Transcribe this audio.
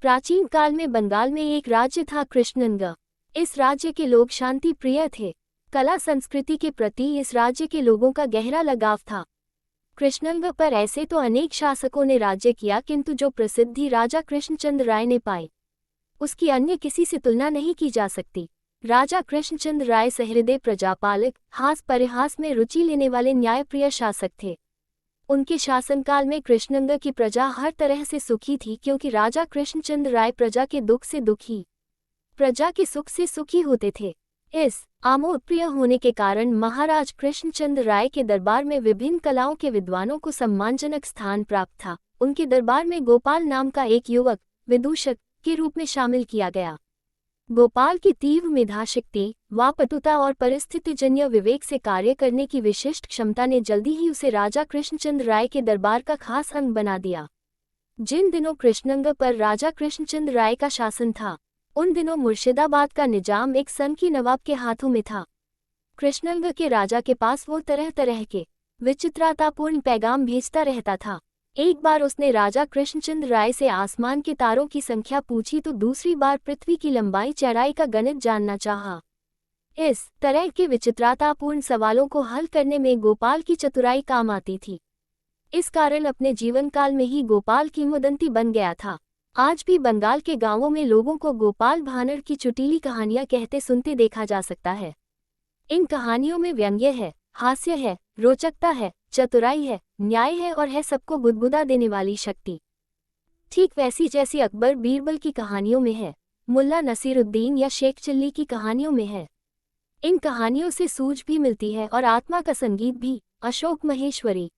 प्राचीन काल में बंगाल में एक राज्य था कृष्णनग। इस राज्य के लोग शांति प्रिय थे। कला संस्कृति के प्रति इस राज्य के लोगों का गहरा लगाव था। कृष्णनग पर ऐसे तो अनेक शासकों ने राज्य किया, किंतु जो प्रसिद्धि राजा कृष्णचंद्र राय ने पाई उसकी अन्य किसी से तुलना नहीं की जा सकती। राजा कृष्णचंद्र राय सहृदय प्रजापालक, हास परिहास में रुचि लेने वाले न्यायप्रिय शासक थे। उनके शासनकाल में कृष्णनग की प्रजा हर तरह से सुखी थी, क्योंकि राजा कृष्णचंद्र राय प्रजा के दुख से दुखी, प्रजा के सुख से सुखी होते थे। इस आमोद प्रिय होने के कारण महाराज कृष्णचंद्र राय के दरबार में विभिन्न कलाओं के विद्वानों को सम्मानजनक स्थान प्राप्त था। उनके दरबार में गोपाल नाम का एक युवक विदूषक के रूप में शामिल किया गया। गोपाल की तीव्र मेधाशक्ति, वापटुता और परिस्थितिजन्य विवेक से कार्य करने की विशिष्ट क्षमता ने जल्दी ही उसे राजा कृष्णचंद्र राय के दरबार का खास अंग बना दिया। जिन दिनों कृष्णनग पर राजा कृष्णचंद्र राय का शासन था, उन दिनों मुर्शिदाबाद का निजाम एक सनकी नवाब के हाथों में था। कृष्णनग के राजा के पास वो तरह तरह के विचित्रतापूर्ण पैगाम भेजता रहता था। एक बार उसने राजा कृष्णचंद्र राय से आसमान के तारों की संख्या पूछी, तो दूसरी बार पृथ्वी की लंबाई चौड़ाई का गणित जानना चाहा। इस तरह के विचित्रतापूर्ण सवालों को हल करने में गोपाल की चतुराई काम आती थी। इस कारण अपने जीवन काल में ही गोपाल किंवदंती बन गया था। आज भी बंगाल के गांवों में लोगों को गोपाल भानर की चुटीली कहानियां कहते सुनते देखा जा सकता है। इन कहानियों में व्यंग्य है, हास्य है, रोचकता है, चतुराई है, न्याय है और है सबको गुदगुदा देने वाली शक्ति। ठीक वैसी जैसी अकबर बीरबल की कहानियों में है, मुल्ला नसीरुद्दीन या शेख चिल्ली की कहानियों में है। इन कहानियों से सूझ भी मिलती है और आत्मा का संगीत भी। अशोक महेश्वरी।